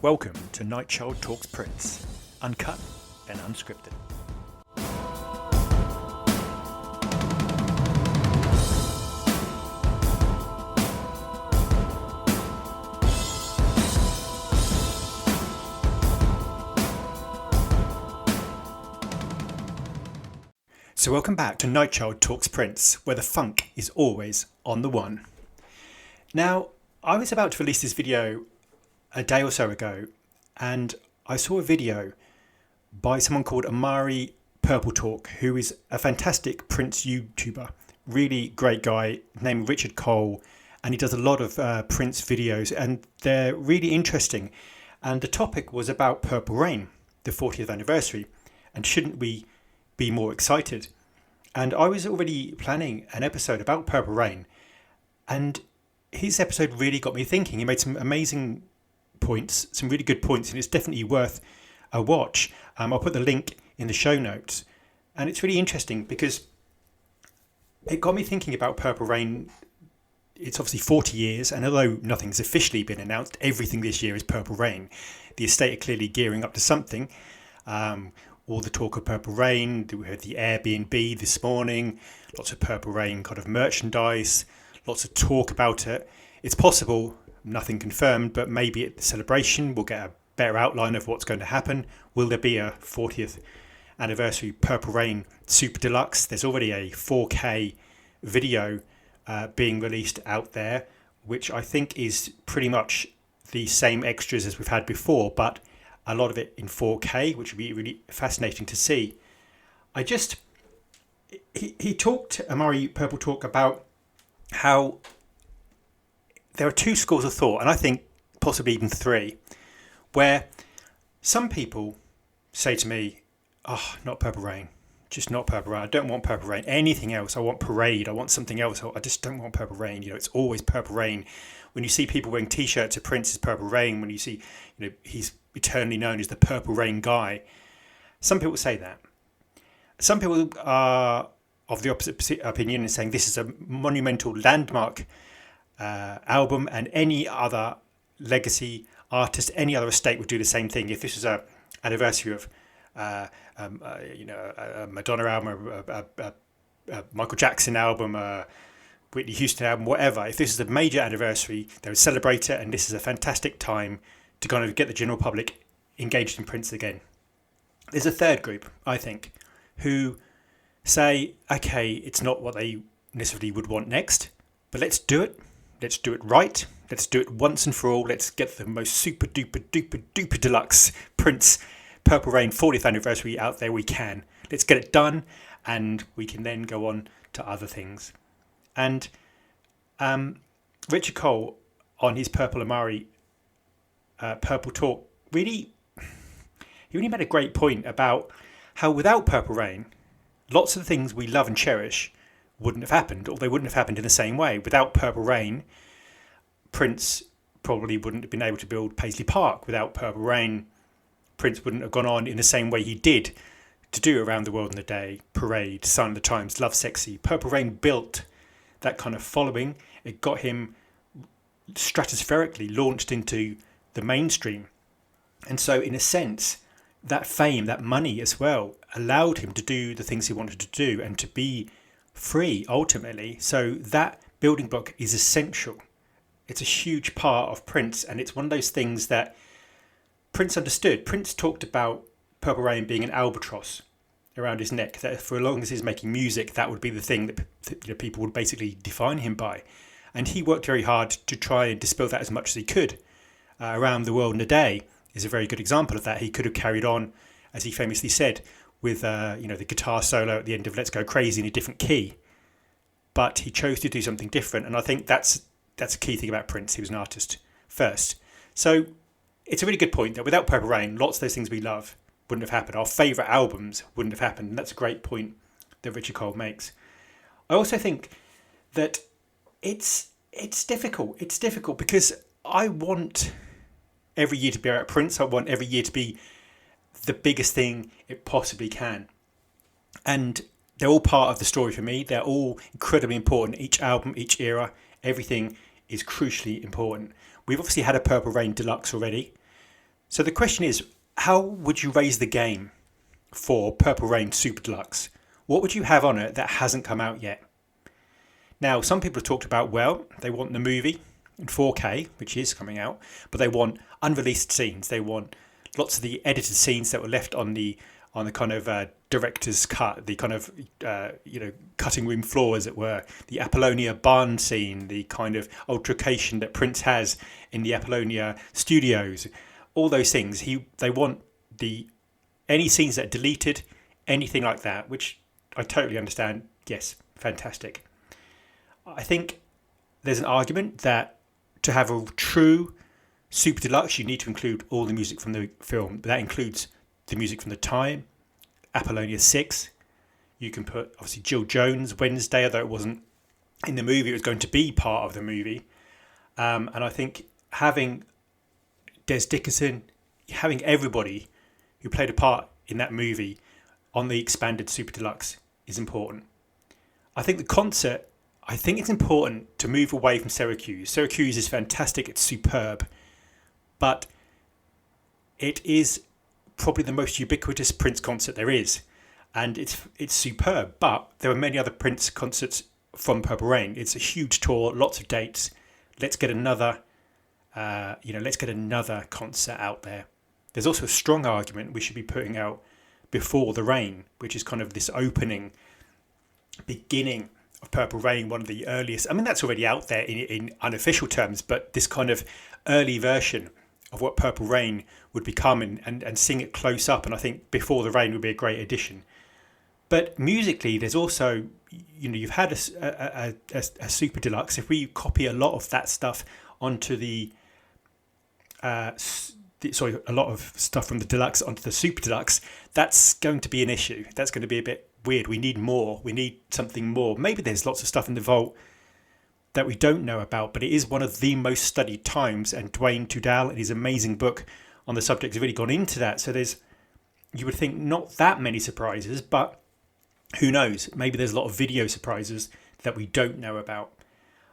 Welcome to Nightchild Talks Prince, uncut and unscripted. So welcome back to Nightchild Talks Prince, where the funk is always on the one. Now, I was about to release this video a day or so ago, and I saw a video by someone called Amari Purple Talk, who is a fantastic Prince YouTuber, really great guy named Richard Cole, and he does a lot of Prince videos, and they're really interesting. And the topic was about Purple Rain, the 40th anniversary, and shouldn't we be more excited? And I was already planning an episode about Purple Rain, and his episode really got me thinking. He made some amazing points, some really good points, and it's definitely worth a watch. I'll put the link in the show notes, and it's really interesting because it got me thinking about Purple Rain. It's obviously 40 years, and although nothing's officially been announced, everything this year is Purple Rain. The estate are clearly gearing up to something. All the talk of Purple Rain, we had the Airbnb this morning, lots of Purple Rain kind of merchandise, lots of talk about it. It's possible, nothing confirmed, but maybe at the celebration we'll get a better outline of what's going to happen. Will there be a 40th anniversary Purple Rain Super Deluxe? There's already a 4K video being released out there, which I think is pretty much the same extras as we've had before, but a lot of it in 4K, which would be really fascinating to see. He talked, Amari Purple Talk, about how there are two schools of thought, and I think possibly even three, where some people say to me, oh, not Purple Rain, just not Purple Rain. I don't want Purple Rain. Anything else. I want Parade. I want something else. I just don't want Purple Rain. You know, it's always Purple Rain. When you see people wearing T-shirts of Prince's Purple Rain, when you see, you know, he's eternally known as the Purple Rain guy. Some people say that. Some people are of the opposite opinion and saying this is a monumental landmark album, and any other legacy artist, any other estate would do the same thing. If this was a anniversary of a Madonna album, a Michael Jackson album, a Whitney Houston album, whatever, if this is a major anniversary, they would celebrate it, and this is a fantastic time to kind of get the general public engaged in Prince again. There's a third group, I think, who say, okay, it's not what they necessarily would want next, but let's do it. Let's do it right. Let's do it once and for all. Let's get the most super duper duper duper deluxe Prince Purple Rain 40th anniversary out there we can. Let's get it done, and we can then go on to other things. And Richard Cole on his Purple Amari Purple Talk he really made a great point about how without Purple Rain, lots of the things we love and cherish wouldn't have happened, or they wouldn't have happened in the same way. Without Purple Rain, Prince probably wouldn't have been able to build Paisley Park. Without Purple Rain, Prince wouldn't have gone on in the same way he did to do Around the World in a Day, Parade, Sign of the Times, Love Sexy. Purple Rain built that kind of following. It got him stratospherically launched into the mainstream. And so in a sense, that fame, that money as well, allowed him to do the things he wanted to do and to be free ultimately. So that building block is essential. It's a huge part of Prince, and it's one of those things that Prince understood. Prince talked about Purple Rain being an albatross around his neck, that for as long as he's making music, that would be the thing that people would basically define him by. And he worked very hard to try and dispel that as much as he could. Around the World in a Day is a very good example of that. He could have carried on, as he famously said, with the guitar solo at the end of Let's Go Crazy in a different key, but he chose to do something different, and I think that's a key thing about Prince. He was an artist first. So it's a really good point that without Purple Rain, lots of those things we love wouldn't have happened. Our favourite albums wouldn't have happened, and that's a great point that Richard Cole makes. I also think that it's difficult. It's difficult because I want every year to be about Prince. I want every year to be the biggest thing it possibly can. And they're all part of the story for me. They're all incredibly important. Each album, each era, everything is crucially important. We've obviously had a Purple Rain Deluxe already. So the question is, how would you raise the game for Purple Rain Super Deluxe? What would you have on it that hasn't come out yet? Now, some people have talked about, well, they want the movie in 4K, which is coming out, but they want unreleased scenes. They want lots of the edited scenes that were left on the kind of director's cut, the kind of cutting room floor, as it were, the Apollonia barn scene, the kind of altercation that Prince has in the Apollonia studios, all those things. They want any scenes that are deleted, anything like that, which I totally understand. Yes, fantastic. I think there's an argument that to have a true Super Deluxe, you need to include all the music from the film. That includes the music from The Time, Apollonia 6. You can put, obviously, Jill Jones, Wednesday, although it wasn't in the movie, it was going to be part of the movie. And I think having Des Dickinson, having everybody who played a part in that movie on the expanded Super Deluxe is important. I think it's important to move away from Syracuse. Syracuse is fantastic, it's superb, but it is probably the most ubiquitous Prince concert there is, and it's superb. But there are many other Prince concerts from Purple Rain. It's a huge tour, lots of dates. Let's get another, concert out there. There's also a strong argument we should be putting out Before the Rain, which is kind of this beginning of Purple Rain, one of the earliest. I mean, that's already out there in unofficial terms, but this kind of early version of what Purple Rain would become, and seeing it close up. And I think Before the Rain would be a great addition. But musically, there's also, you've had a Super Deluxe. If we copy a lot of that stuff onto a lot of stuff from the Deluxe onto the Super Deluxe, that's going to be an issue. That's going to be a bit weird. We need more. We need something more. Maybe there's lots of stuff in the vault that we don't know about, but it is one of the most studied times, and Dwayne Tudal in his amazing book on the subject has really gone into that. So you would think not that many surprises, but who knows? Maybe there's a lot of video surprises that we don't know about.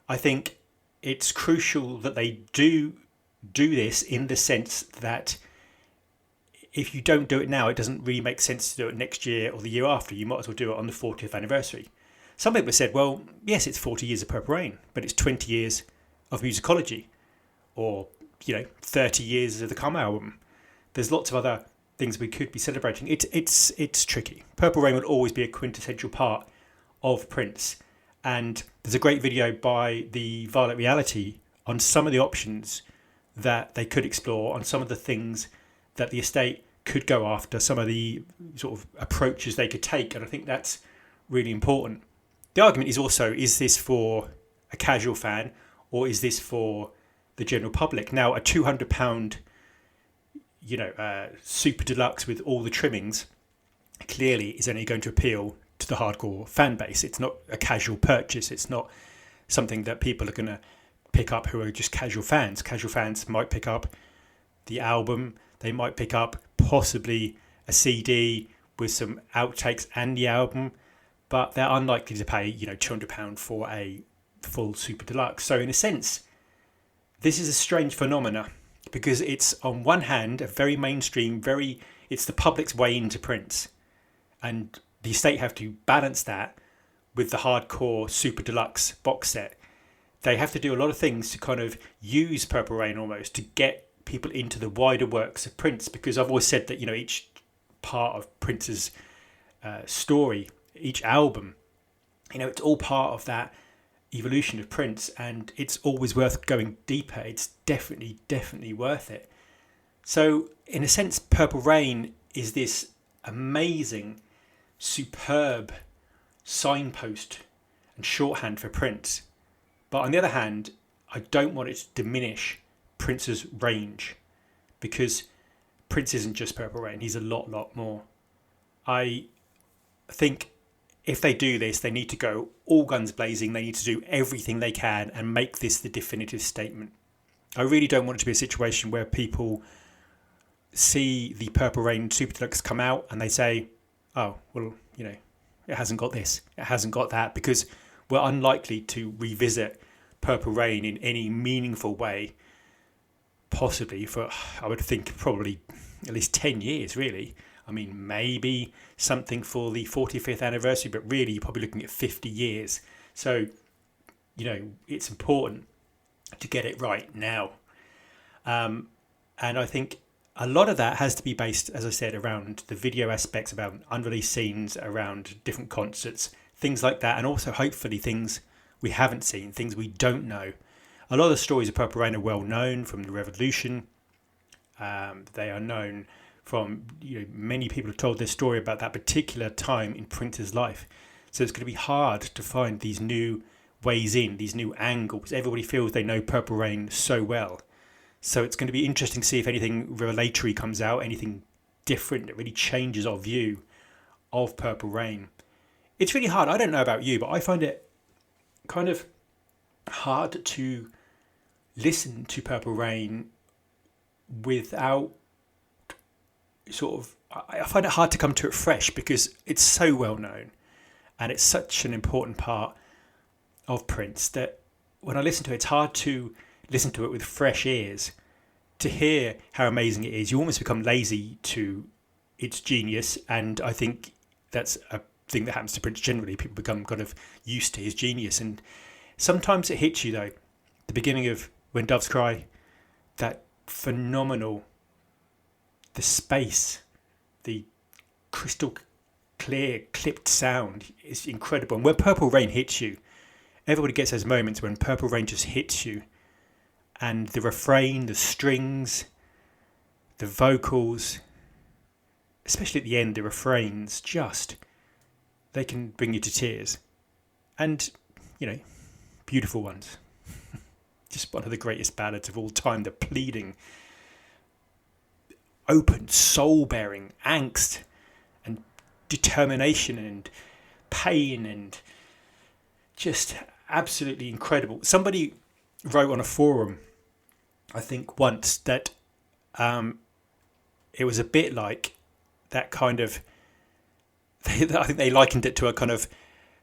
I think it's crucial that they do this in the sense that if you don't do it now, it doesn't really make sense to do it next year or the year after. You might as well do it on the 40th anniversary. Some people have said, well, yes, it's 40 years of Purple Rain, but it's 20 years of musicology, or 30 years of the Come album. There's lots of other things we could be celebrating. It's tricky. Purple Rain will always be a quintessential part of Prince, and there's a great video by the Violet Reality on some of the options that they could explore, on some of the things that the estate could go after, some of the sort of approaches they could take, and I think that's really important. The argument is also, is this for a casual fan, or is this for the general public? Now, a £200 Super Deluxe with all the trimmings clearly is only going to appeal to the hardcore fan base. It's not a casual purchase. It's not something that people are going to pick up who are just casual fans. Casual fans might pick up the album. They might pick up possibly a CD with some outtakes and the album, but they're unlikely to pay £200 for a full Super Deluxe. So in a sense, this is a strange phenomena, because it's on one hand a very mainstream, it's the public's way into Prince, and the estate have to balance that with the hardcore Super Deluxe box set. They have to do a lot of things to kind of use Purple Rain almost to get people into the wider works of Prince, because I've always said that each part of Prince's story, each album, it's all part of that evolution of Prince, and it's always worth going deeper. It's definitely worth it. So in a sense, Purple Rain is this amazing, superb signpost and shorthand for Prince. But on the other hand, I don't want it to diminish Prince's range, because Prince isn't just Purple Rain. He's a lot more. I think if they do this, they need to go all guns blazing. They need to do everything they can and make this the definitive statement. I really don't want it to be a situation where people see the Purple Rain Super Deluxe come out and they say, oh, well, it hasn't got this, it hasn't got that, because we're unlikely to revisit Purple Rain in any meaningful way possibly for, I would think, probably at least 10 years, really. I mean, maybe something for the 45th anniversary, but really you're probably looking at 50 years. So, it's important to get it right now. And I think a lot of that has to be based, as I said, around the video aspects, about unreleased scenes, around different concerts, things like that, and also hopefully things we haven't seen, things we don't know. A lot of the stories of Purple Rain are well known from the Revolution. They are known from, many people have told their story about that particular time in Prince's life. So it's going to be hard to find these new ways in, these new angles. Everybody feels they know Purple Rain so well. So it's going to be interesting to see if anything revelatory comes out, anything different that really changes our view of Purple Rain. It's really hard. I don't know about you, but I find it kind of hard to listen to Purple Rain without I find it hard to come to it fresh because it's so well known and it's such an important part of Prince that when I listen to it, it's hard to listen to it with fresh ears, to hear how amazing it is. You almost become lazy to its genius, and I think that's a thing that happens to Prince generally. People become kind of used to his genius, and sometimes it hits you though. The beginning of When Doves Cry, that phenomenal, the space, the crystal clear clipped sound is incredible. And when Purple Rain hits you, everybody gets those moments when Purple Rain just hits you, and the refrain, the strings, the vocals, especially at the end, the refrains, they can bring you to tears. And, beautiful ones. Just one of the greatest ballads of all time, the pleading, open, soul-bearing angst and determination and pain and just absolutely incredible. Somebody wrote on a forum, I think once, that it was a bit like that kind of, I think they likened it to a kind of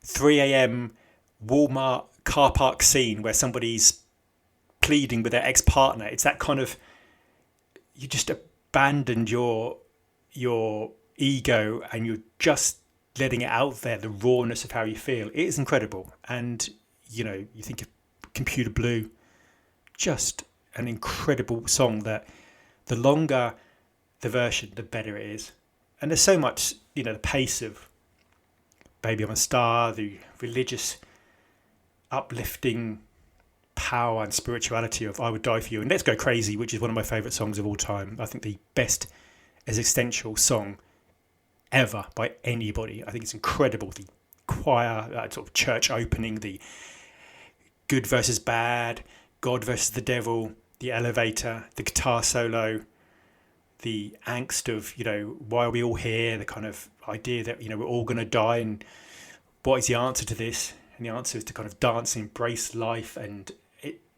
3 a.m. Walmart car park scene where somebody's pleading with their ex-partner. It's that kind of, you just abandoned your ego and you're just letting it out there, the rawness of how you feel. It is incredible. And, you think of Computer Blue, just an incredible song that the longer the version, the better it is. And there's so much, the pace of Baby I'm a Star, the religious, uplifting power and spirituality of I Would Die For You, and Let's Go Crazy, which is one of my favourite songs of all time. I think the best existential song ever by anybody. I think it's incredible. The choir, sort of church opening, the good versus bad, God versus the devil, the elevator, the guitar solo, the angst of, why are we all here? The kind of idea that, we're all going to die, and what is the answer to this? And the answer is to kind of dance and embrace life. And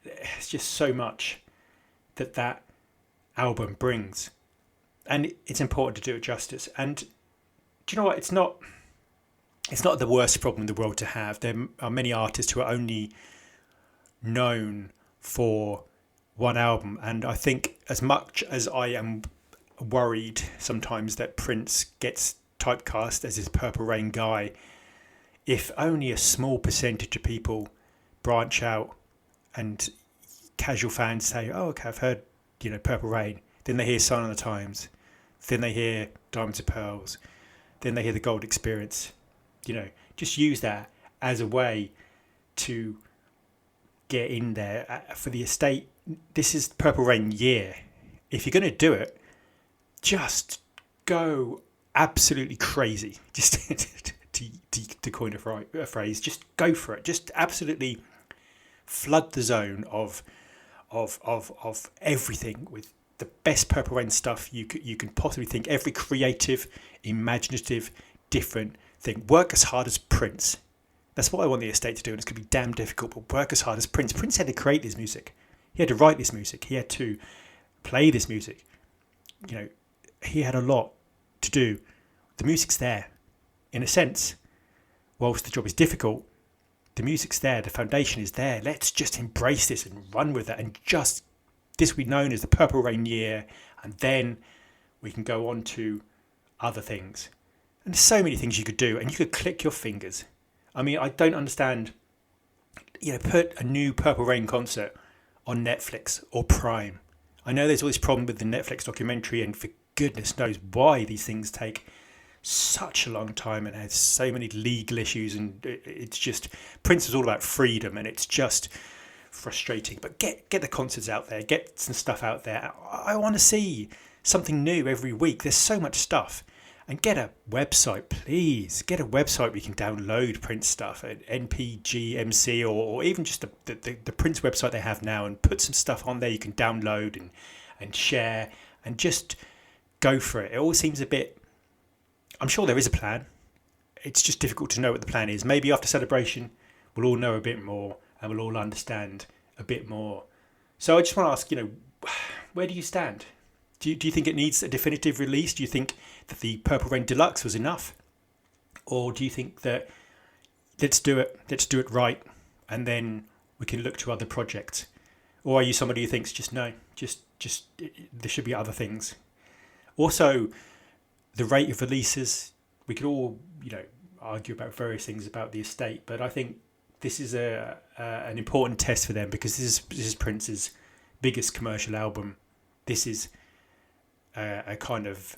it's just so much that album brings. And it's important to do it justice. And do you know what? It's not the worst problem in the world to have. There are many artists who are only known for one album. And I think as much as I am worried sometimes that Prince gets typecast as this Purple Rain guy, if only a small percentage of people branch out and casual fans say, oh, okay, I've heard, Purple Rain. Then they hear Sign of the Times. Then they hear Diamonds and Pearls. Then they hear The Gold Experience. Just use that as a way to get in there. For the estate, this is Purple Rain year. If you're going to do it, just go absolutely crazy. Just to coin a phrase, just go for it. Just absolutely flood the zone of everything with the best Purple Rain stuff you can possibly think. Every creative, imaginative, different thing. Work as hard as Prince. That's what I want the estate to do, and it's going to be damn difficult, but work as hard as Prince. Prince had to create this music. He had to write this music. He had to play this music. He had a lot to do. The music's there. In a sense, whilst the job is difficult, the music's there, the foundation is there. Let's just embrace this and run with it and just this will be known as the Purple Rain year, and then we can go on to other things. And there's so many things you could do, and you could click your fingers. I mean, I don't understand. Put a new Purple Rain concert on Netflix or Prime. I know there's all this problem with the Netflix documentary, and for goodness knows why these things take such a long time and has so many legal issues, and it's just, Prince is all about freedom, and it's just frustrating. But get the concerts out there, get some stuff out there. I want to see something new every week. There's so much stuff. And get a website, please. Get a website where you can download Prince stuff at NPGMC, or even just the Prince website they have now, and put some stuff on there you can download and share, and just go for it. It all seems a bit... I'm sure there is a plan. It's just difficult to know what the plan is. Maybe after Celebration, we'll all know a bit more, and we'll all understand a bit more. So I just want to ask, where do you stand? Do you think it needs a definitive release? Do you think that the Purple Rain Deluxe was enough? Or do you think that let's do it right, and then we can look to other projects? Or are you somebody who thinks just there should be other things? Also, the rate of releases, we could all, argue about various things about the estate, but I think this is an important test for them, because this is Prince's biggest commercial album. This is a kind of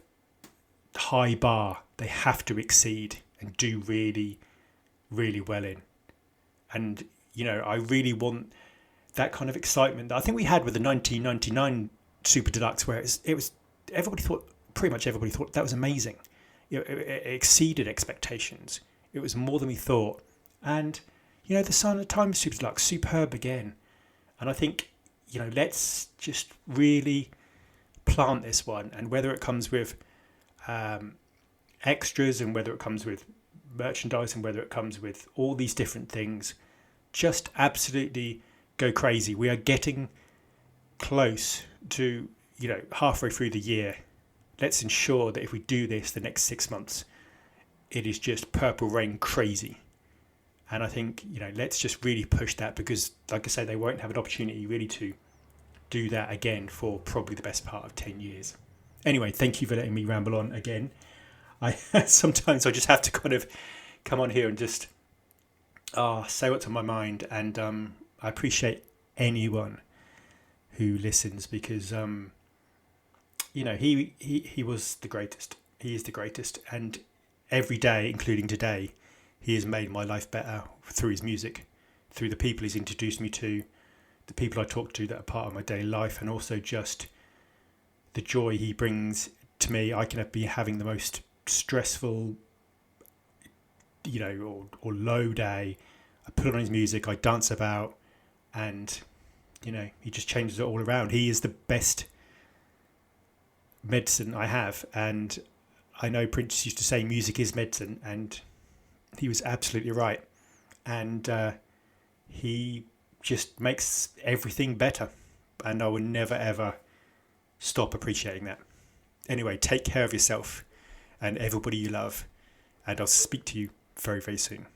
high bar they have to exceed and do really, really well in. And, I really want that kind of excitement that I think we had with the 1999 Super Deluxe, where it was pretty much everybody thought that was amazing. It exceeded expectations. It was more than we thought. And, the Sign of the Times Super Deluxe, superb again. And I think, let's just really plant this one, and whether it comes with extras, and whether it comes with merchandise, and whether it comes with all these different things, just absolutely go crazy. We are getting close to halfway through the year. Let's ensure that if we do this the next 6 months, it is just Purple Rain crazy. And I think let's just really push that, because like I say, they won't have an opportunity really to do that again for probably the best part of 10 years. Anyway, thank you for letting me ramble on again. Sometimes I just have to kind of come on here and just say what's on my mind, and I appreciate anyone who listens, because he was the greatest. He is the greatest, and every day, including today, he has made my life better through his music, through the people he's introduced me to, the people I talk to that are part of my daily life, and also just the joy he brings to me. I can be having the most stressful, or low day. I put on his music, I dance about, and, he just changes it all around. He is the best medicine I have. And I know Prince used to say music is medicine, and he was absolutely right. And he just makes everything better, and I will never ever stop appreciating that. Anyway, take care of yourself and everybody you love, and I'll speak to you very, very soon.